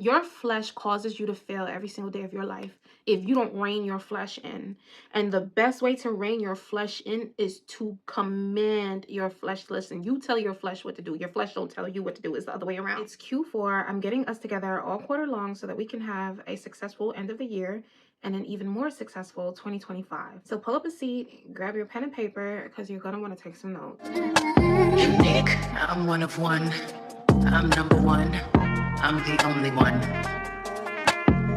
Your flesh causes you to fail every single day of your life if you don't rein your flesh in. And the best way to rein your flesh in is to command your flesh. Listen, you tell your flesh what to do. Your flesh don't tell you what to do. It's the other way around. It's Q4. I'm getting us together all quarter long so that we can have a successful end of the year and an even more successful 2025. So pull up a seat, grab your pen and paper, because you're going to want to take some notes. Unique. I'm one of one. I'm number one. I'm the only one.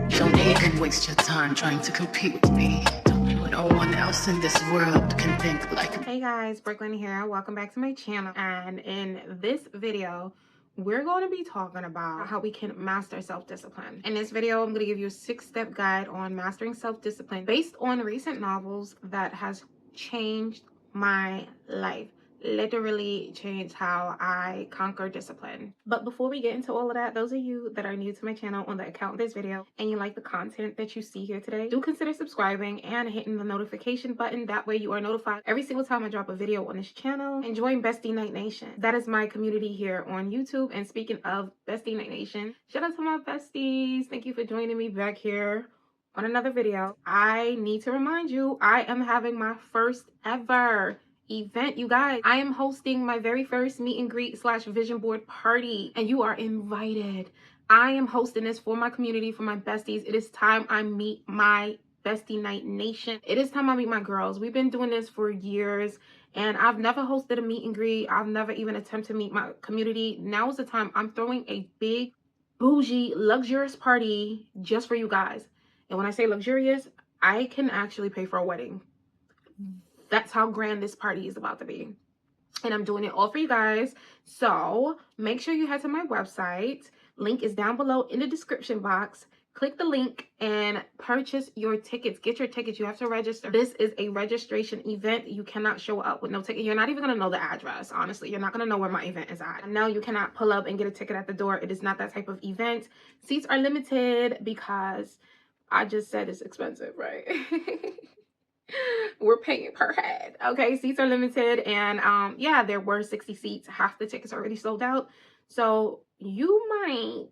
Don't even waste your time trying to compete with me. No one else in this world can think like me. Hey guys, Brooklyn here. Welcome back to my channel. And in this video, we're going to be talking about how we can master self-discipline. In this video, I'm going to give you a 6-step guide on mastering self-discipline based on recent novels that has changed my life. Literally changed how I conquer discipline. But before we get into all of that, those of you that are new to my channel on the account of this video and you like the content that you see here today, do consider subscribing and hitting the notification button. That way you are notified every single time I drop a video on this channel. And join Bestie Night Nation. That is my community here on YouTube. And speaking of Bestie Night Nation, shout out to my besties. Thank you for joining me back here on another video. I need to remind you, I am having my first ever event, you guys. I am hosting my very first meet and greet / vision board party, and you are invited. I am hosting this for my community, for my besties. It is time I meet my Bestie Night Nation. It is time I meet my girls. We've been doing this for years, and I've never hosted a meet and greet. I've never even attempted to meet my community. Now is the time. I'm throwing a big, bougie, luxurious party just for you guys. And when I say luxurious, I can actually pay for a wedding. That's how grand this party is about to be. And I'm doing it all for you guys. So make sure you head to my website. Link is down below in the description box. Click the link and purchase your tickets. Get your tickets. You have to register. This is a registration event. You cannot show up with no ticket. You're not even going to know the address, honestly. You're not going to know where my event is at. No, you cannot pull up and get a ticket at the door. It is not that type of event. Seats are limited because I just said it's expensive, right? We're paying per head. Okay, seats are limited, and yeah, there were 60 seats. Half the tickets are already sold out. So you might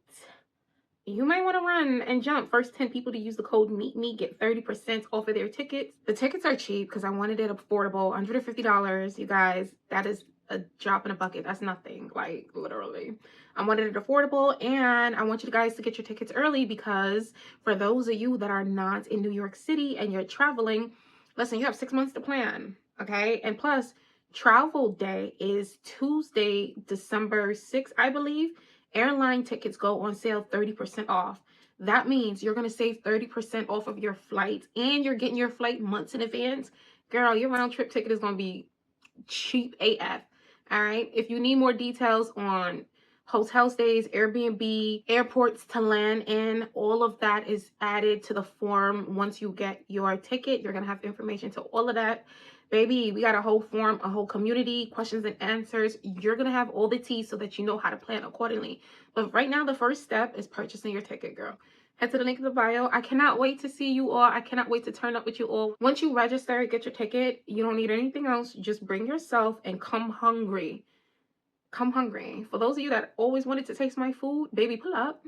want to run and jump. First 10 people to use the code MEETME get 30% off of their tickets. The tickets are cheap because I wanted it affordable. $150, you guys. That is a drop in a bucket. That's nothing, like, literally. I wanted it affordable, and I want you guys to get your tickets early because for those of you that are not in New York City and you're traveling, listen, you have 6 months to plan, okay? And plus, travel day is Tuesday, December 6th, I believe. Airline tickets go on sale 30% off. That means you're going to save 30% off of your flight, and you're getting your flight months in advance. Girl, your round trip ticket is going to be cheap AF, all right? If you need more details on hotel stays, Airbnb, airports to land in, all of that is added to the form. Once you get your ticket, you're going to have information to all of that. Baby, we got a whole form, a whole community, questions and answers. You're going to have all the tea so that you know how to plan accordingly. But right now, the first step is purchasing your ticket, girl. Head to the link in the bio. I cannot wait to see you all. I cannot wait to turn up with you all. Once you register, get your ticket. You don't need anything else. Just bring yourself and come hungry. Come hungry. For those of you that always wanted to taste my food, baby, pull up.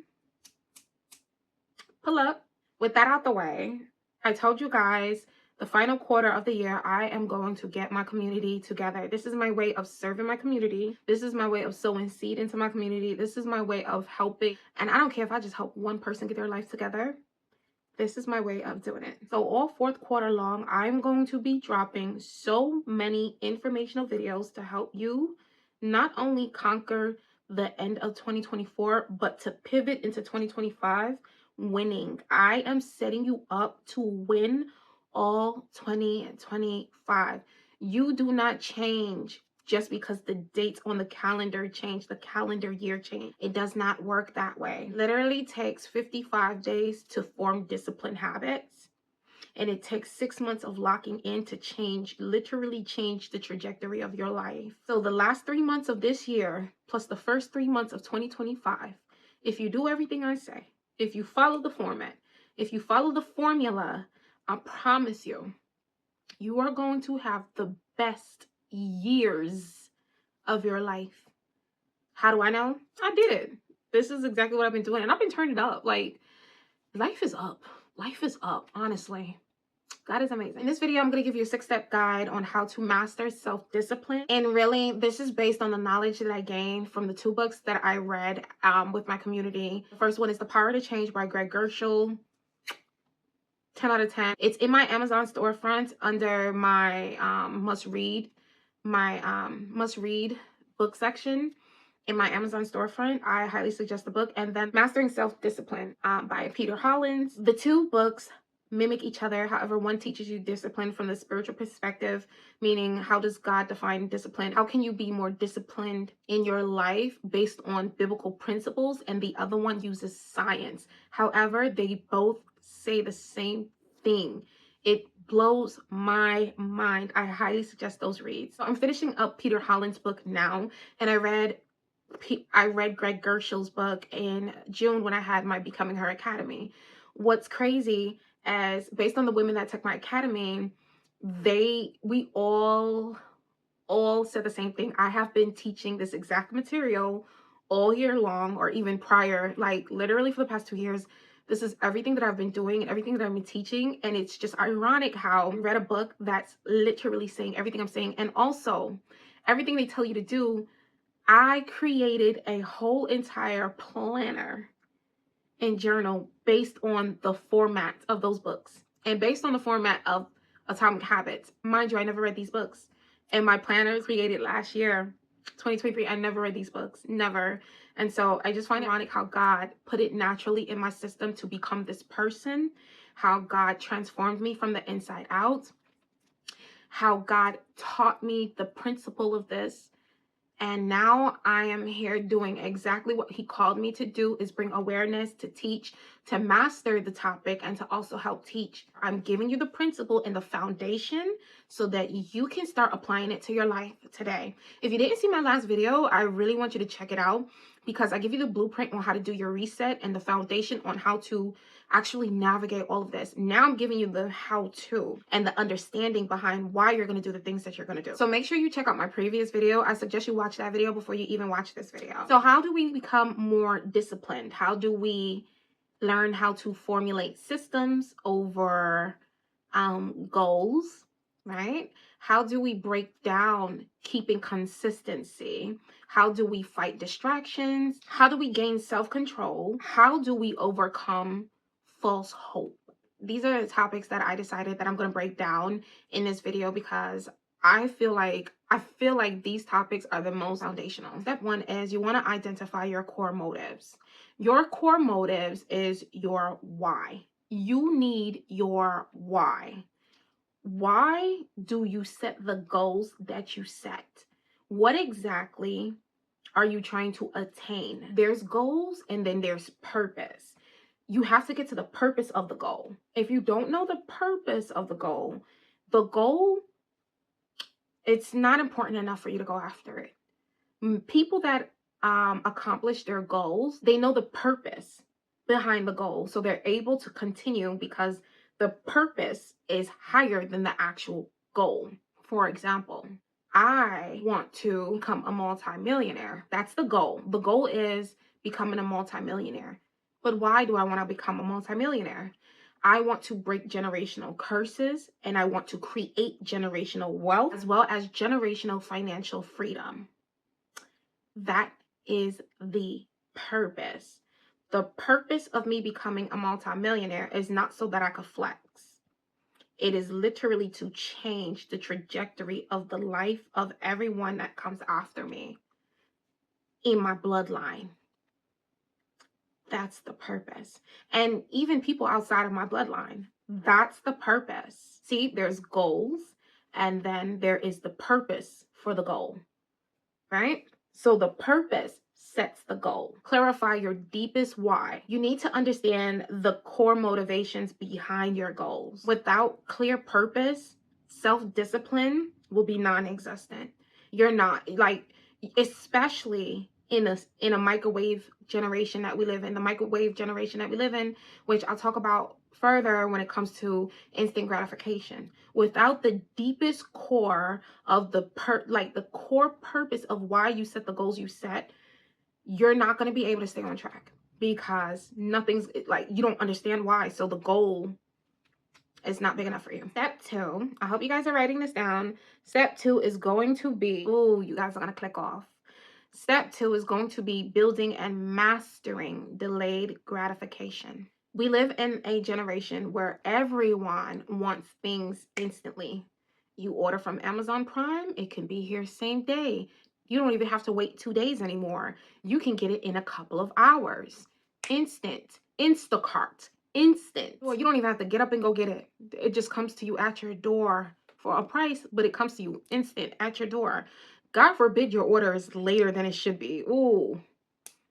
Pull up. With that out the way, I told you guys the final quarter of the year, I am going to get my community together. This is my way of serving my community. This is my way of sowing seed into my community. This is my way of helping. And I don't care if I just help one person get their life together. This is my way of doing it. So all fourth quarter long, I'm going to be dropping so many informational videos to help you not only conquer the end of 2024, but to pivot into 2025 winning. I am setting you up to win all 2025. You do not change just because the dates on the calendar change, the calendar year change. It does not work that way. Literally takes 55 days to form discipline habits. And it takes 6 months of locking in to change, literally change the trajectory of your life. So the last 3 months of this year, plus the first 3 months of 2025, if you do everything I say, if you follow the format, if you follow the formula, I promise you, you are going to have the best years of your life. How do I know? I did it. This is exactly what I've been doing. And I've been turning it up. Like, life is up. Life is up, honestly. God is amazing. In this video, I'm going to give you a 6-step guide on how to master self-discipline. And really, this is based on the knowledge that I gained from the 2 books that I read with my community. The first one is The Power to Change by Greg Gershel. 10 out of 10. It's in my Amazon storefront under my must-read book section. In my Amazon storefront, I highly suggest the book. And then Mastering Self-Discipline by Peter Hollins. The 2 books mimic each other. However, one teaches you discipline from the spiritual perspective, meaning how does God define discipline? How can you be more disciplined in your life based on biblical principles? And the other one uses science. However, they both say the same thing. It blows my mind. I highly suggest those reads. So I'm finishing up Peter Hollins' book now, and I read Greg Gershel's book in June when I had my Becoming Her Academy. What's crazy is, based on the women that took my academy, we all said the same thing. I have been teaching this exact material all year long, or even prior, like literally for the past 2 years. This is everything that I've been doing and everything that I've been teaching. And it's just ironic how I read a book that's literally saying everything I'm saying. And also, everything they tell you to do, I created a whole entire planner and journal based on the format of those books and based on the format of Atomic Habits. Mind you, I never read these books. And my planner was created last year, 2023. I never read these books, never. And so I just find it ironic how God put it naturally in my system to become this person, how God transformed me from the inside out, how God taught me the principle of this. And now I am here doing exactly what he called me to do, is bring awareness, to teach, to master the topic, and to also help teach. I'm giving you the principle and the foundation so that you can start applying it to your life today. If you didn't see my last video, I really want you to check it out, because I give you the blueprint on how to do your reset and the foundation on how to actually navigate all of this. Now I'm giving you the how-to and the understanding behind why you're going to do the things that you're going to do. So make sure you check out my previous video. I suggest you watch that video before you even watch this video. So how do we become more disciplined? How do we learn how to formulate systems over goals, right? How do we break down keeping consistency? How do we fight distractions? How do we gain self-control? How do we overcome false hope? These are the topics that I decided that I'm going to break down in this video, because I feel like these topics are the most foundational. Step 1 is you want to identify your core motives. Your core motives is your why. You need your why. Why do you set the goals that you set? What exactly are you trying to attain? There's goals and then there's purpose. You have to get to the purpose of the goal. If you don't know the purpose of the goal, it's not important enough for you to go after it. People that accomplish their goals, they know the purpose behind the goal. So they're able to continue because the purpose is higher than the actual goal. For example, I want to become a multimillionaire. That's the goal. The goal is becoming a multimillionaire. But why do I want to become a multimillionaire? I want to break generational curses, and I want to create generational wealth as well as generational financial freedom. That is the purpose. The purpose of me becoming a multimillionaire is not so that I could flex. It is literally to change the trajectory of the life of everyone that comes after me in my bloodline. That's the purpose. And even people outside of my bloodline, that's the purpose. See, there's goals, and then there is the purpose for the goal, right? So the purpose sets the goal. Clarify your deepest why. You need to understand the core motivations behind your goals. Without clear purpose, self-discipline will be non-existent. You're not, like, especially in a microwave generation that we live in, the microwave generation that we live in, which I'll talk about further when it comes to instant gratification. Without the deepest core of the core purpose of why you set the goals you set, you're not going to be able to stay on track because nothing's like, you don't understand why. So the goal is not big enough for you. Step 2, I hope you guys are writing this down. Step 2 is going to be, oh, you guys are going to click off. Step 2 is going to be building and mastering delayed gratification. We live in a generation where everyone wants things instantly. You order from Amazon Prime, it can be here same day. You don't even have to wait 2 days anymore. You can get it in a couple of hours. Instant, Instacart, instant. Well, you don't even have to get up and go get it. It just comes to you at your door for a price, but it comes to you instant at your door. God forbid your order is later than it should be. Ooh,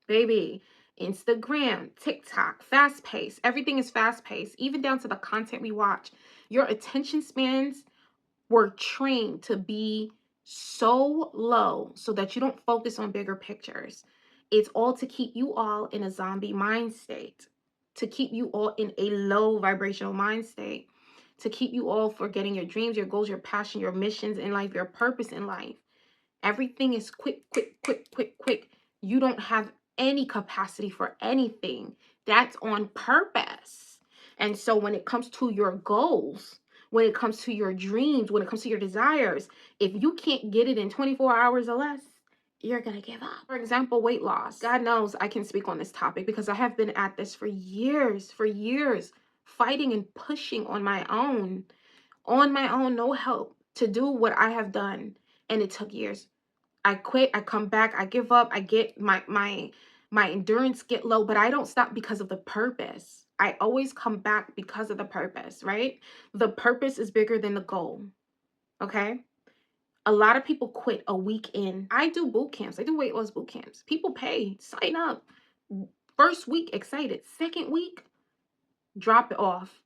baby. Instagram, TikTok, Fastpaced. Everything is fast-paced, even down to the content we watch. Your attention spans were trained to be so low so that you don't focus on bigger pictures. It's all to keep you all in a zombie mind state, to keep you all in a low vibrational mind state, to keep you all forgetting your dreams, your goals, your passion, your missions in life, your purpose in life. Everything is quick, quick, quick, quick, quick. You don't have any capacity for anything. That's on purpose. And so when it comes to your goals, when it comes to your dreams, when it comes to your desires, if you can't get it in 24 hours or less, you're going to give up. For example, weight loss. God knows I can speak on this topic because I have been at this for years, fighting and pushing on my own, no help, to do what I have done. And it took years. I quit, I come back, I give up, I get my endurance get low, but I don't stop because of the purpose. I always come back because of the purpose, right? The purpose is bigger than the goal. Okay? A lot of people quit a week in. I do boot camps. I do weight loss boot camps. People pay, sign up. First week, excited. Second week, drop it off.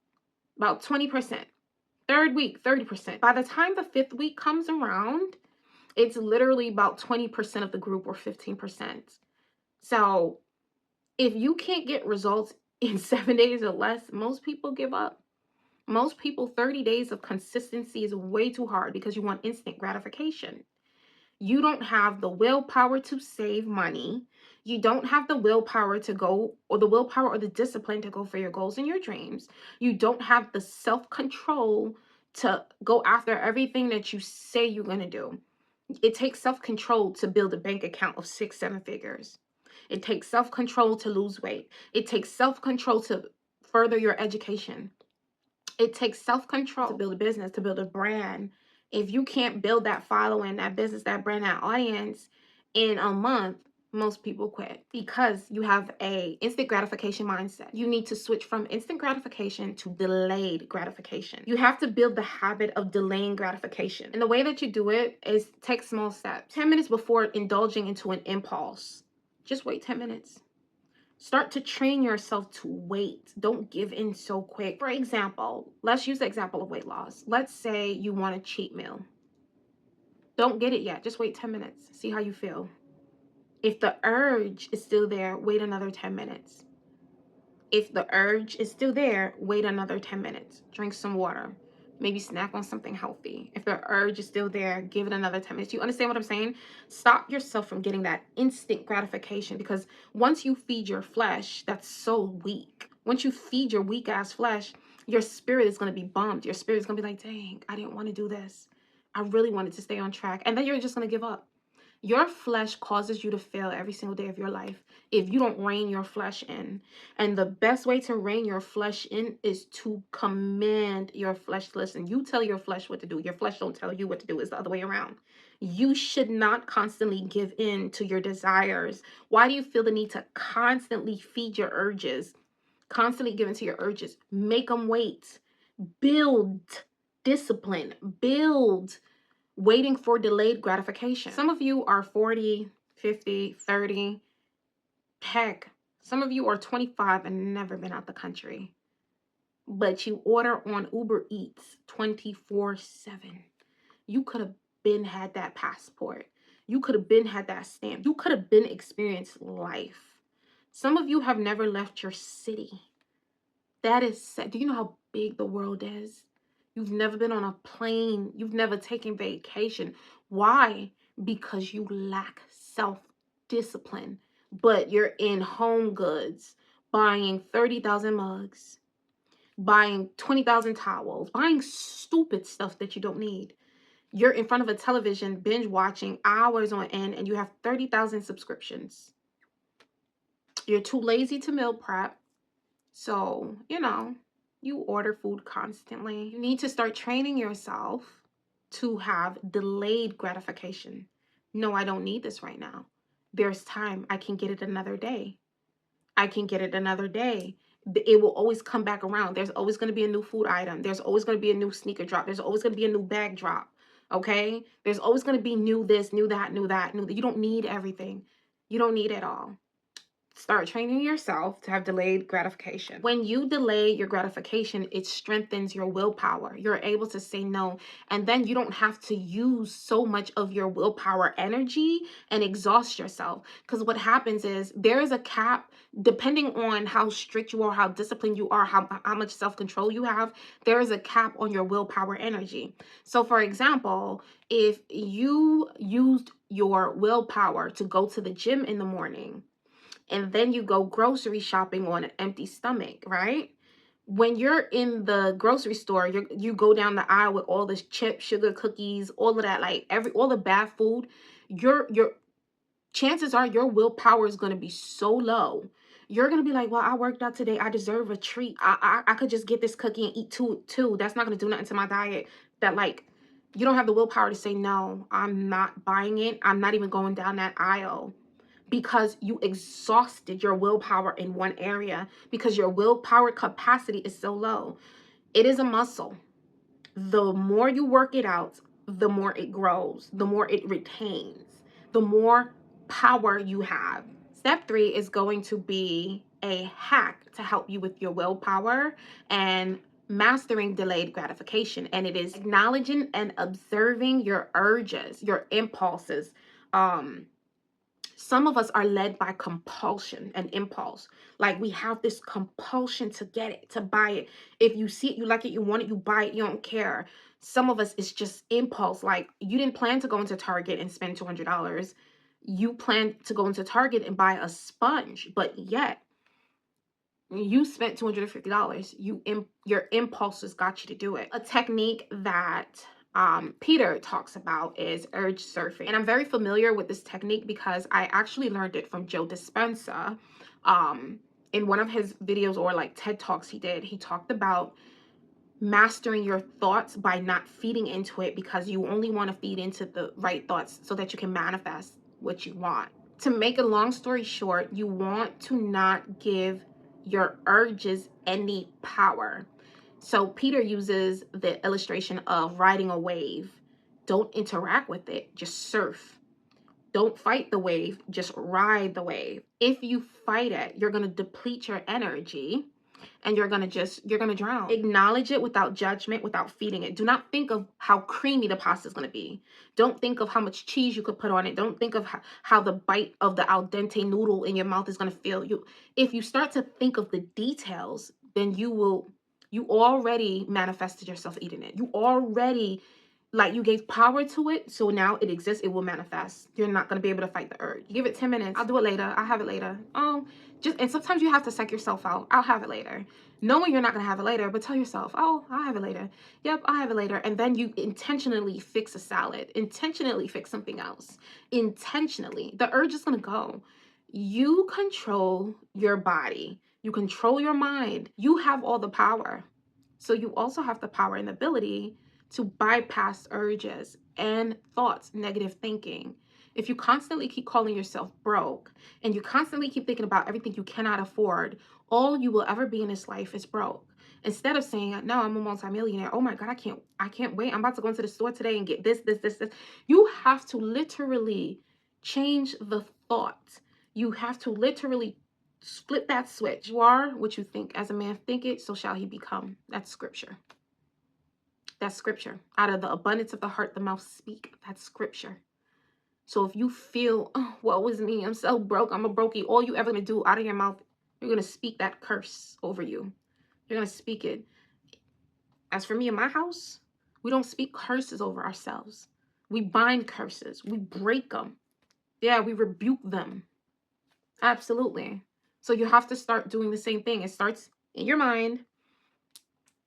About 20%. Third week, 30%. By the time the 5th week comes around, it's literally about 20% of the group or 15%. So if you can't get results in 7 days or less, most people give up. Most people, 30 days of consistency is way too hard because you want instant gratification. You don't have the willpower to save money. You don't have the willpower to go, or the willpower or the discipline to go for your goals and your dreams. You don't have the self-control to go after everything that you say you're going to do. It takes self-control to build a bank account of 6-7 figures. It takes self-control to lose weight. It takes self-control to further your education. It takes self-control to build a business, to build a brand. If you can't build that following, that business, that brand, that audience in a month, most people quit because you have a instant gratification mindset. You need to switch from instant gratification to delayed gratification. You have to build the habit of delaying gratification. And the way that you do it is take small steps. 10 minutes before indulging into an impulse, just wait 10 minutes. Start to train yourself to wait. Don't give in so quick. For example, let's use the example of weight loss. Let's say you want a cheat meal. Don't get it yet. Just wait 10 minutes. See how you feel. If the urge is still there, wait another 10 minutes. If the urge is still there, wait another 10 minutes. Drink some water. Maybe snack on something healthy. If the urge is still there, give it another 10 minutes. You understand what I'm saying? Stop yourself from getting that instant gratification, because once you feed your flesh, that's so weak. Once you feed your weak ass flesh, your spirit is going to be bummed. Your spirit is going to be like, dang, I didn't want to do this. I really wanted to stay on track. And then you're just going to give up. Your flesh causes you to fail every single day of your life if you don't rein your flesh in. And the best way to rein your flesh in is to command your flesh to listen. You tell your flesh what to do. Your flesh don't tell you what to do. It's the other way around. You should not constantly give in to your desires. Why do you feel the need to constantly feed your urges? Constantly give in to your urges. Make them wait. Build discipline. Build waiting for delayed gratification. Some of you are 40, 50, 30. Heck, some of you are 25 and never been out the country. But you order on Uber Eats 24/7. You could have been had that passport. You could have been had that stamp. You could have been experienced life. Some of you have never left your city. That is sad. Do you know how big the world is? You've never been on a plane. You've never taken vacation. Why? Because you lack self-discipline. but you're in Home Goods buying 30,000 mugs, buying 20,000 towels, buying stupid stuff that you don't need. You're in front of a television binge watching hours on end and you have 30,000 subscriptions. You're too lazy to meal prep. So, you order food constantly. You need to start training yourself to have delayed gratification. No, I don't need this right now. There's time. I can get it another day. I can get it another day. It will always come back around. There's always going to be a new food item. There's always going to be a new sneaker drop. There's always going to be a new bag drop. Okay? There's always going to be new this, new that, new that, new that. You don't need everything. You don't need it all. Start training yourself to have delayed gratification. When you delay your gratification, it strengthens your willpower. You're able to say no, and then you don't have to use so much of your willpower energy and exhaust yourself. Because what happens is there is a cap, depending on how strict you are, how disciplined you are, how much self-control you have, there is a cap on your willpower energy. So for example, if you used your willpower to go to the gym in the morning, and then you go grocery shopping on an empty stomach, right? When you're in the grocery store, you go down the aisle with all this chips, sugar, cookies, all of that, like all the bad food, your chances are your willpower is going to be so low. You're going to be like, well, I worked out today. I deserve a treat. I could just get this cookie and eat two. That's not going to do nothing to my diet. That, like, you don't have the willpower to say, no, I'm not buying it. I'm not even going down that aisle. Because you exhausted your willpower in one area, because your willpower capacity is so low. It is a muscle. The more you work it out, the more it grows, the more it retains, the more power you have. Step 3 is going to be a hack to help you with your willpower and mastering delayed gratification. And it is acknowledging and observing your urges, your impulses. Some of us are led by compulsion and impulse. Like, we have this compulsion to get it, to buy it. If you see it, you like it, you want it, you buy it, you don't care. Some of us, it's just impulse. Like, you didn't plan to go into Target and spend $200. You planned to go into Target and buy a sponge, but yet you spent $250. Your impulses got you to do it. A technique that Peter talks about is urge surfing. And I'm very familiar with this technique because I actually learned it from Joe Dispenza. In one of his videos, or like TED Talks he talked about mastering your thoughts by not feeding into it, because you only want to feed into the right thoughts so that you can manifest what you want. To make a long story short, you want to not give your urges any power. So Peter uses the illustration of riding a wave. Don't interact with it, just surf. Don't fight the wave, just ride the wave. If you fight it, you're going to deplete your energy and you're going to drown. Acknowledge it without judgment, without feeding it. Do not think of how creamy the pasta is going to be. Don't think of how much cheese you could put on it. Don't think of how the bite of the al dente noodle in your mouth is going to feel. If you start to think of the details, then you already manifested yourself eating it. You already, like, you gave power to it, so now it exists, it will manifest. You're not going to be able to fight the urge. You give it 10 minutes. I'll do it later. I'll have it later. And sometimes you have to psych yourself out. I'll have it later. Knowing you're not going to have it later, but tell yourself, oh, I'll have it later. Yep, I'll have it later. And then you intentionally fix a salad. Intentionally fix something else. Intentionally. The urge is going to go. You control your body. You control your mind. You have all the power. So you also have the power and ability to bypass urges and thoughts, negative thinking. If you constantly keep calling yourself broke and you constantly keep thinking about everything you cannot afford, all you will ever be in this life is broke. Instead of saying, no, I'm a multimillionaire. Oh my God, I can't wait. I'm about to go into the store today and get this. You have to literally change the thought. You have to literally flip that switch. You are what you think. As a man thinketh, so shall he become. That's scripture. That's scripture. Out of the abundance of the heart, the mouth speak. That's scripture. So if you feel, oh, woe is me, I'm so broke, I'm a brokey, all you ever going to do out of your mouth, you're going to speak that curse over you. You're going to speak it. As for me in my house, we don't speak curses over ourselves. We bind curses. We break them. Yeah, we rebuke them. Absolutely. So you have to start doing the same thing. It starts in your mind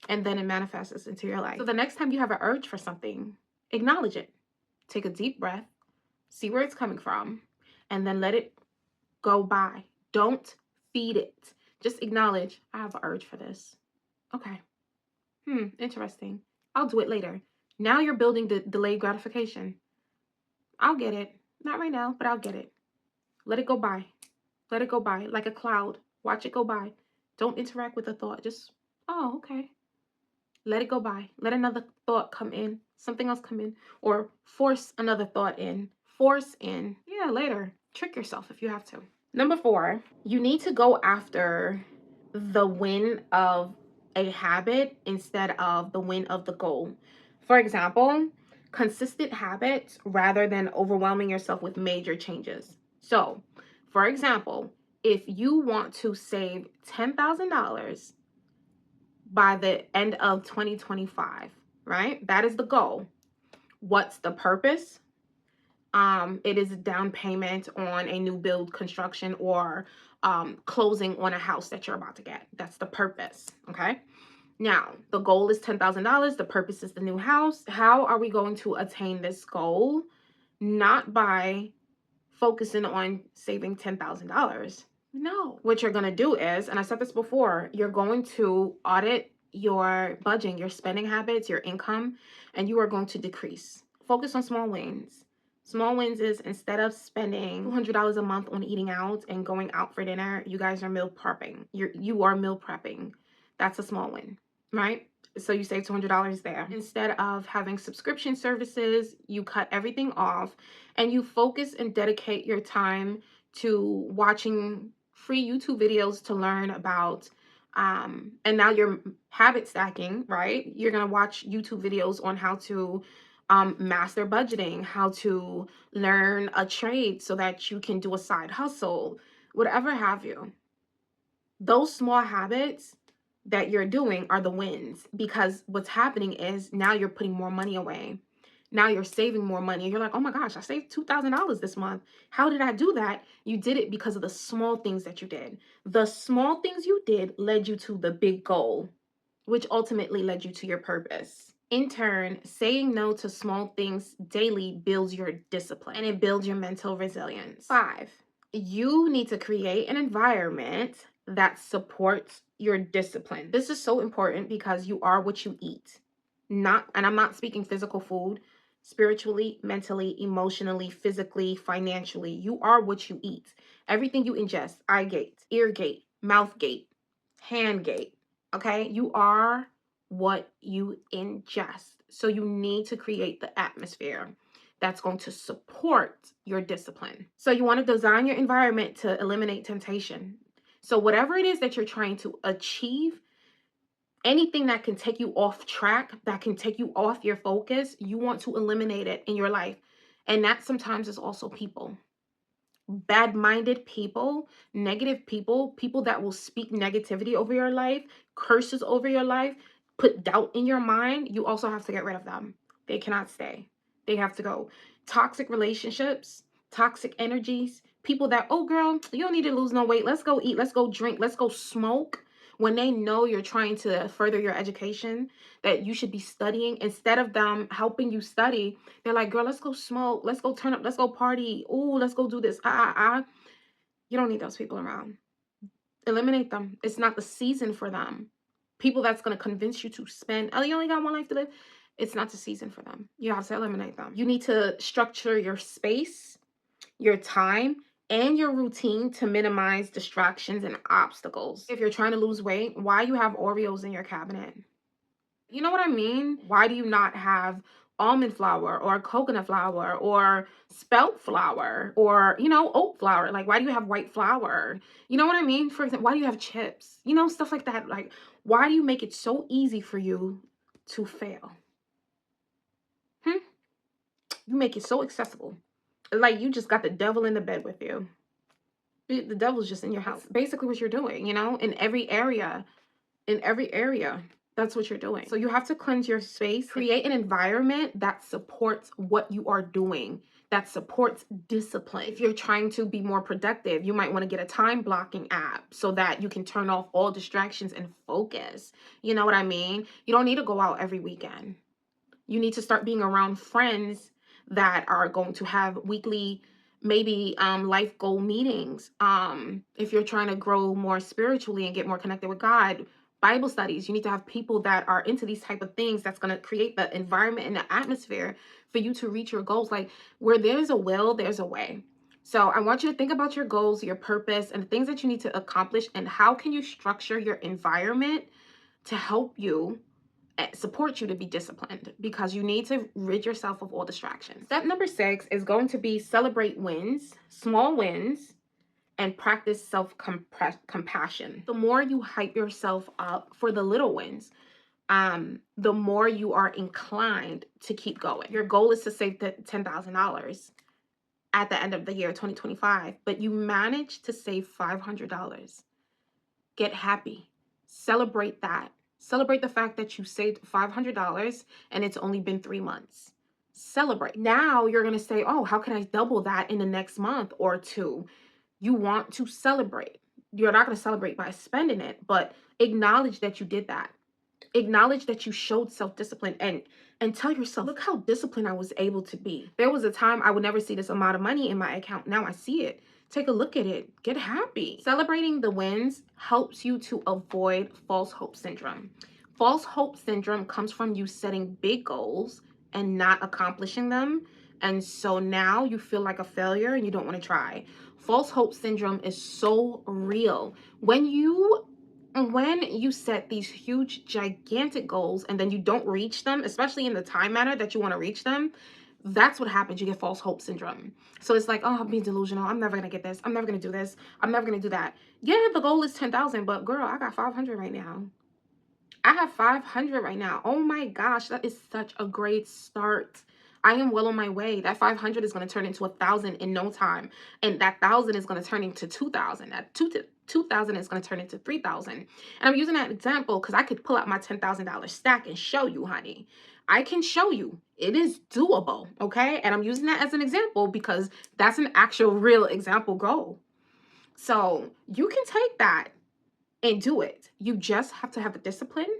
and then it manifests into your life. So the next time you have an urge for something, acknowledge it. Take a deep breath, see where it's coming from, and then let it go by. Don't feed it. Just acknowledge, I have an urge for this. Okay. Interesting. I'll do it later. Now you're building the delayed gratification. I'll get it. Not right now, but I'll get it. Let it go by. Let it go by like a cloud. Watch it go by. Don't interact with the thought. Just, oh, okay. Let it go by. Let another thought come in. Something else come in. Or force another thought in. Force in. Yeah, later. Trick yourself if you have to. Number 4, you need to go after the win of a habit instead of the win of the goal. For example, consistent habits rather than overwhelming yourself with major changes. So, for example, if you want to save $10,000 by the end of 2025, right? That is the goal. What's the purpose? It is a down payment on a new build construction or closing on a house that you're about to get. That's the purpose, okay? Now, the goal is $10,000. The purpose is the new house. How are we going to attain this goal? Not by focusing on saving $10,000. No. What you're going to do is, and I said this before, you're going to audit your budgeting, your spending habits, your income, and you are going to decrease. Focus on small wins. Small wins is instead of spending $200 a month on eating out and going out for dinner, you guys are meal prepping. You are meal prepping. That's a small win, right? So you save $200 there. Instead of having subscription services, you cut everything off and you focus and dedicate your time to watching free YouTube videos to learn about and now you're habit stacking, right? You're gonna watch YouTube videos on how to master budgeting, how to learn a trade so that you can do a side hustle, whatever have you. Those small habits that you're doing are the wins, because what's happening is now you're putting more money away. Now you're saving more money. You're like, oh my gosh, I saved $2,000 this month. How did I do that? You did it because of the small things that you did. The small things you did led you to the big goal, which ultimately led you to your purpose. In turn, saying no to small things daily builds your discipline and it builds your mental resilience. 5, you need to create an environment that supports your discipline. This is so important because you are what you eat. And I'm not speaking physical food, spiritually, mentally, emotionally, physically, financially. You are what you eat. Everything you ingest, eye gate, ear gate, mouth gate, hand gate. Okay, you are what you ingest. So you need to create the atmosphere that's going to support your discipline. So you want to design your environment to eliminate temptation. So whatever it is that you're trying to achieve, anything that can take you off track, that can take you off your focus, you want to eliminate it in your life. And that sometimes is also people. Bad-minded people, negative people, people that will speak negativity over your life, curses over your life, put doubt in your mind, you also have to get rid of them. They cannot stay. They have to go. Toxic relationships, toxic energies, people that, oh girl, you don't need to lose no weight. Let's go eat, let's go drink, let's go smoke. When they know you're trying to further your education, that you should be studying, instead of them helping you study, they're like, girl, let's go smoke, let's go turn up, let's go party, ooh, let's go do this. You don't need those people around. Eliminate them. It's not the season for them. People that's going to convince you to spend, oh, you only got one life to live. It's not the season for them. You have to eliminate them. You need to structure your space, your time, and your routine to minimize distractions and obstacles. If you're trying to lose weight, why you have Oreos in your cabinet? You know what I mean? Why do you not have almond flour or coconut flour or spelt flour or, oat flour? Like, why do you have white flour? You know what I mean? For example, why do you have chips? Stuff like that. Like, why do you make it so easy for you to fail? You make it so accessible. Like, you just got the devil in the bed with you. The devil's just in your house. Basically what you're doing, in every area. That's what you're doing. So you have to cleanse your space, create an environment that supports what you are doing, that supports discipline. If you're trying to be more productive, you might want to get a time blocking app so that you can turn off all distractions and focus. You know what I mean? You don't need to go out every weekend. You need to start being around friends that are going to have weekly, maybe life goal meetings. If you're trying to grow more spiritually and get more connected with God, Bible studies, you need to have people that are into these type of things that's going to create the environment and the atmosphere for you to reach your goals. Like, where there's a will, there's a way. So I want you to think about your goals, your purpose, and the things that you need to accomplish, and how can you structure your environment to help you support you to be disciplined, because you need to rid yourself of all distractions. Step number 6 is going to be celebrate wins, small wins, and practice self-compassion. The more you hype yourself up for the little wins, the more you are inclined to keep going. Your goal is to save $10,000 at the end of the year 2025, but you managed to save $500. Get happy. Celebrate that. Celebrate the fact that you saved $500 and it's only been 3 months. Celebrate. Now you're going to say, oh, how can I double that in the next month or two? You want to celebrate. You're not going to celebrate by spending it, but acknowledge that you did that. Acknowledge that you showed self-discipline, and tell yourself, look how disciplined I was able to be. There was a time I would never see this amount of money in my account. Now I see it. Take a look at it. Get happy. Celebrating the wins helps you to avoid false hope syndrome. False hope syndrome comes from you setting big goals and not accomplishing them. And so now you feel like a failure and you don't want to try. False hope syndrome is so real. When you set these huge, gigantic goals and then you don't reach them, especially in the time manner that you want to reach them, that's what happens. You get false hope syndrome. So it's like, oh, I'm being delusional. I'm never going to get this. I'm never going to do this. I'm never going to do that. Yeah, the goal is 10,000, but girl, I got 500 right now. I have 500 right now. Oh my gosh, that is such a great start. I am well on my way. That 500 is going to turn into 1,000 in no time. And that 1,000 is going to turn into 2,000. That 2,000 is going to turn into 3,000. And I'm using that example because I could pull out my $10,000 stack and show you, honey. I can show you. It is doable, okay? And I'm using that as an example because that's an actual real example goal. So you can take that and do it. You just have to have the discipline.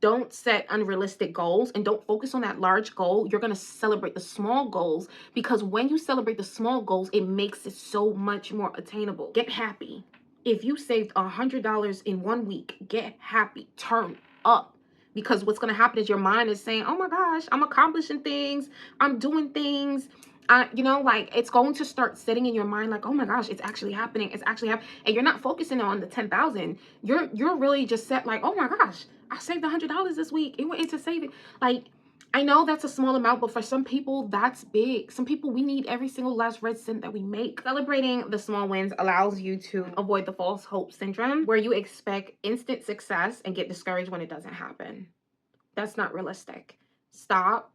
Don't set unrealistic goals and don't focus on that large goal. You're going to celebrate the small goals, because when you celebrate the small goals, it makes it so much more attainable. Get happy. If you saved $100 in 1 week, get happy. Turn up. Because what's going to happen is your mind is saying, oh my gosh, I'm accomplishing things. I'm doing things. Like, it's going to start sitting in your mind like, oh my gosh, it's actually happening. It's actually happening. And you're not focusing on the 10,000. You're really just set like, oh my gosh, I saved $100 this week. It went into saving. Like, I know that's a small amount, but for some people, that's big. Some people, we need every single last red cent that we make. Celebrating the small wins allows you to avoid the false hope syndrome, where you expect instant success and get discouraged when it doesn't happen. That's not realistic. Stop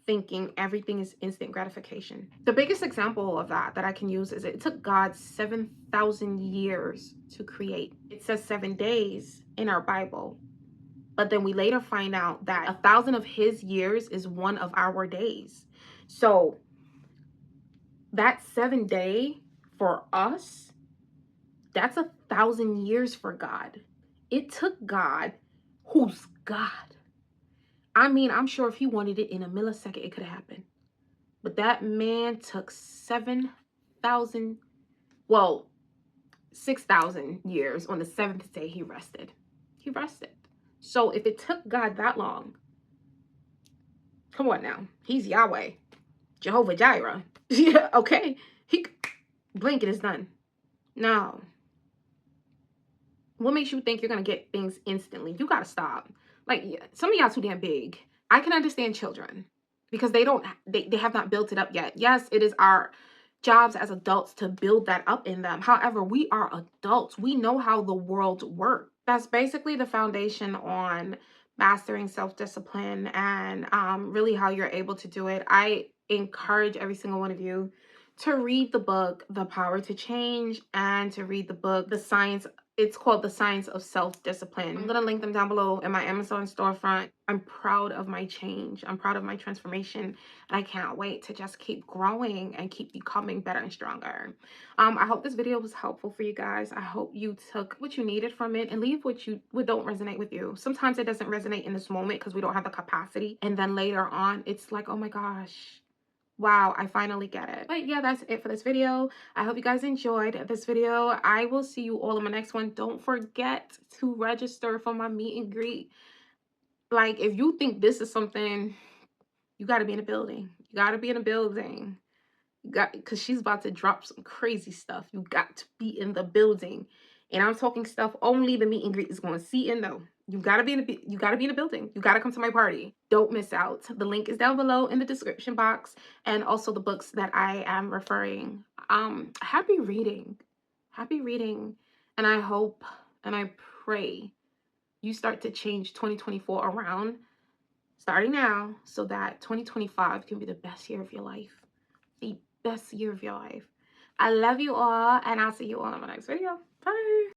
thinking everything is instant gratification. The biggest example of that I can use is it took God 7,000 years to create. It says 7 days in our Bible. But then we later find out that 1,000 of his years is one of our days. So that 7-day for us, that's 1,000 years for God. It took God, who's God. I mean, I'm sure if he wanted it in a millisecond, it could have happened. But that man took 6,000 years. On the 7th day, he rested. He rested. So if it took God that long, come on now. He's Yahweh, Jehovah Jireh. Yeah, okay. He blink and it's done. No. What makes you think you're going to get things instantly? You got to stop. Like, some of y'all too damn big. I can understand children because they have not built it up yet. Yes, it is our jobs as adults to build that up in them. However, we are adults. We know how the world works. That's basically the foundation on mastering self-discipline and really how you're able to do it. I encourage every single one of you to read the book, The Power to Change, and to read the book, The Science It's called The Science of Self-Discipline. I'm gonna link them down below in my Amazon storefront. I'm proud of my change. I'm proud of my transformation. And I can't wait to just keep growing and keep becoming better and stronger. I hope this video was helpful for you guys. I hope you took what you needed from it and leave what don't resonate with you. Sometimes it doesn't resonate in this moment because we don't have the capacity. And then later on, it's like, oh my gosh, wow, I finally get it. But yeah, that's it for this video. I hope you guys enjoyed this video. I will see you all in my next one. Don't forget to register for my meet and greet. Like, if you think this is something, you got to be in a building. You got to be in a building. Because she's about to drop some crazy stuff. You got to be in the building. And I'm talking stuff only the meet and greet is going to see and know. You gotta be in the building. You gotta come to my party. Don't miss out. The link is down below in the description box, and also the books that I am referring. Happy reading. Happy reading. And I hope and I pray you start to change 2024 around starting now so that 2025 can be the best year of your life. The best year of your life. I love you all, and I'll see you all in my next video. Bye.